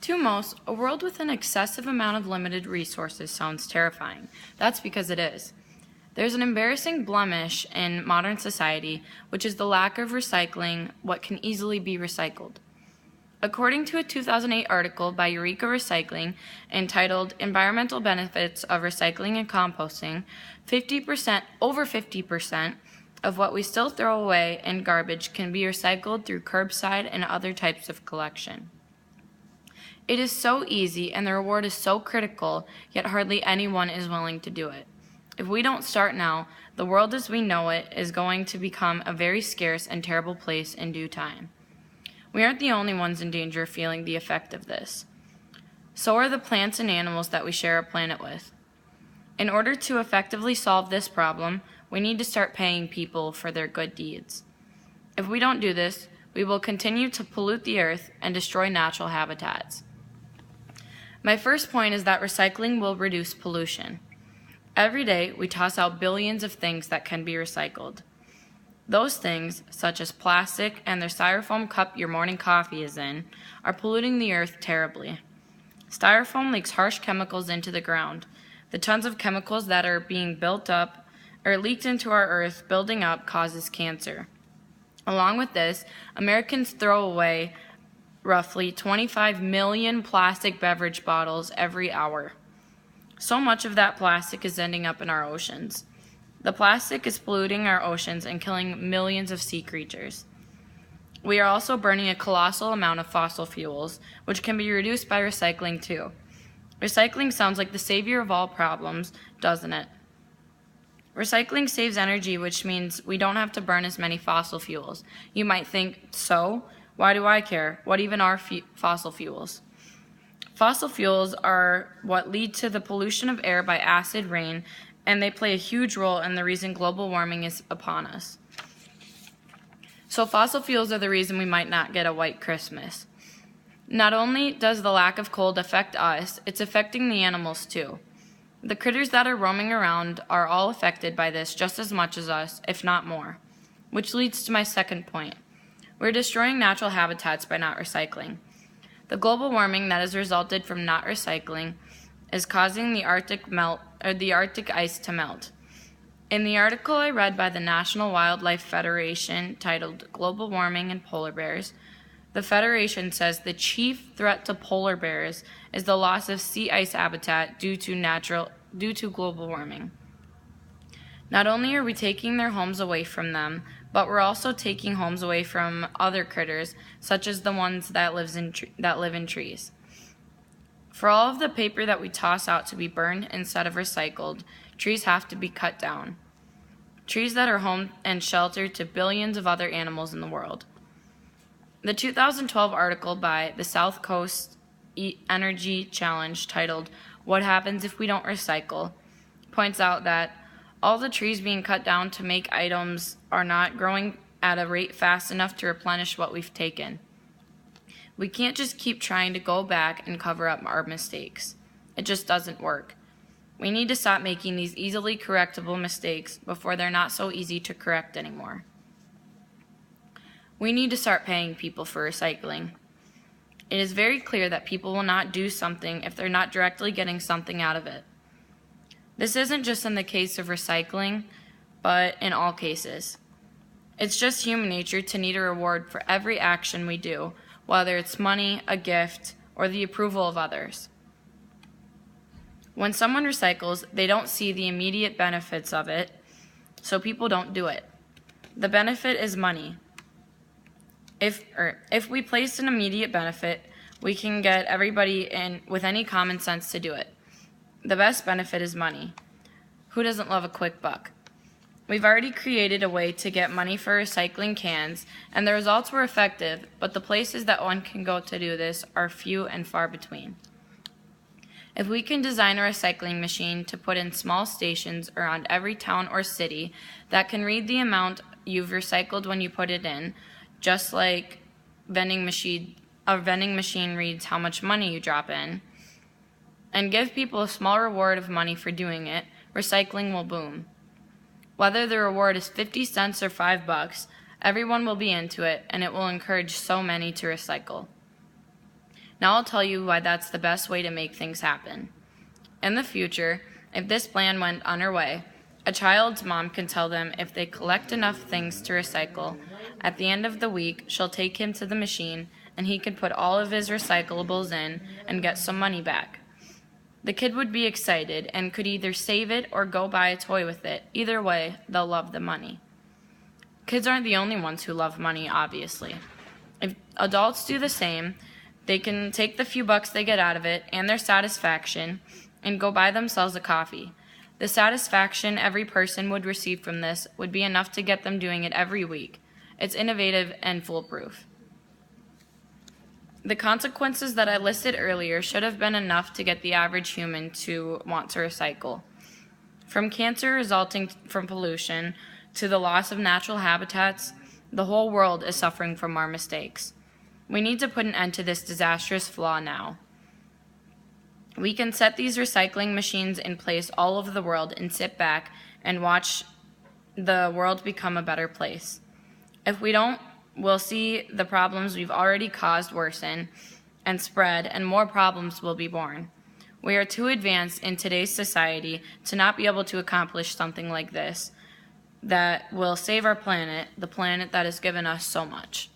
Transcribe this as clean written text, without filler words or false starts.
To most, a world with an excessive amount of limited resources sounds terrifying. That's because it is. There's an embarrassing blemish in modern society, which is the lack of recycling what can easily be recycled. According to a 2008 article by Eureka Recycling entitled Environmental Benefits of Recycling and Composting, over 50% of what we still throw away in garbage can be recycled through curbside and other types of collection. It is so easy and the reward is so critical, yet hardly anyone is willing to do it. If we don't start now, the world as we know it is going to become a very scarce and terrible place in due time. We aren't the only ones in danger of feeling the effect of this. So are the plants and animals that we share a planet with. In order to effectively solve this problem, we need to start paying people for their good deeds. If we don't do this, we will continue to pollute the earth and destroy natural habitats. My first point is that recycling will reduce pollution. Every day, we toss out billions of things that can be recycled. Those things, such as plastic and the styrofoam cup your morning coffee is in, are polluting the earth terribly. Styrofoam leaks harsh chemicals into the ground. The tons of chemicals that are being built up or leaked into our earth building up causes cancer. Along with this, Americans throw away roughly 25 million plastic beverage bottles every hour. So much of that plastic is ending up in our oceans. The plastic is polluting our oceans and killing millions of sea creatures. We are also burning a colossal amount of fossil fuels, which can be reduced by recycling too. Recycling sounds like the savior of all problems, doesn't it? Recycling saves energy, which means we don't have to burn as many fossil fuels. You might think, so? Why do I care? What even are fossil fuels? Fossil fuels are what lead to the pollution of air by acid rain, and they play a huge role in the reason global warming is upon us. So fossil fuels are the reason we might not get a white Christmas. Not only does the lack of cold affect us, it's affecting the animals too. The critters that are roaming around are all affected by this just as much as us, if not more. Which leads to my second point. We're destroying natural habitats by not recycling. The global warming that has resulted from not recycling is causing the Arctic ice to melt. In the article I read by the National Wildlife Federation titled Global Warming and Polar Bears, the Federation says the chief threat to polar bears is the loss of sea ice habitat due to global warming. Not only are we taking their homes away from them, but we're also taking homes away from other critters, such as the ones that live in trees. For all of the paper that we toss out to be burned instead of recycled, trees have to be cut down. Trees that are home and shelter to billions of other animals in the world. The 2012 article by the South Coast Energy Challenge titled, What Happens If We Don't Recycle, points out that all the trees being cut down to make items are not growing at a rate fast enough to replenish what we've taken. We can't just keep trying to go back and cover up our mistakes. It just doesn't work. We need to stop making these easily correctable mistakes before they're not so easy to correct anymore. We need to start paying people for recycling. It is very clear that people will not do something if they're not directly getting something out of it. This isn't just in the case of recycling, but in all cases. It's just human nature to need a reward for every action we do, whether it's money, a gift, or the approval of others. When someone recycles, they don't see the immediate benefits of it, so people don't do it. The benefit is money. If we place an immediate benefit, we can get everybody in with any common sense to do it. The best benefit is money. Who doesn't love a quick buck? We've already created a way to get money for recycling cans, and the results were effective, but the places that one can go to do this are few and far between. If we can design a recycling machine to put in small stations around every town or city that can read the amount you've recycled when you put it in, just like a vending machine reads how much money you drop in, and give people a small reward of money for doing it, recycling will boom. Whether the reward is 50 cents or $5, everyone will be into it, and it will encourage so many to recycle. Now I'll tell you why that's the best way to make things happen. In the future, if this plan went underway, a child's mom can tell them if they collect enough things to recycle, at the end of the week, she'll take him to the machine and he can put all of his recyclables in and get some money back. The kid would be excited and could either save it or go buy a toy with it. Either way, they'll love the money. Kids aren't the only ones who love money, obviously. If adults do the same, they can take the few bucks they get out of it and their satisfaction and go buy themselves a coffee. The satisfaction every person would receive from this would be enough to get them doing it every week. It's innovative and foolproof. The consequences that I listed earlier should have been enough to get the average human to want to recycle. From cancer resulting from pollution to the loss of natural habitats, the whole world is suffering from our mistakes. We need to put an end to this disastrous flaw now. We can set these recycling machines in place all over the world and sit back and watch the world become a better place. If we don't, we'll see the problems we've already caused worsen and spread, and more problems will be born. We are too advanced in today's society to not be able to accomplish something like this that will save our planet, the planet that has given us so much.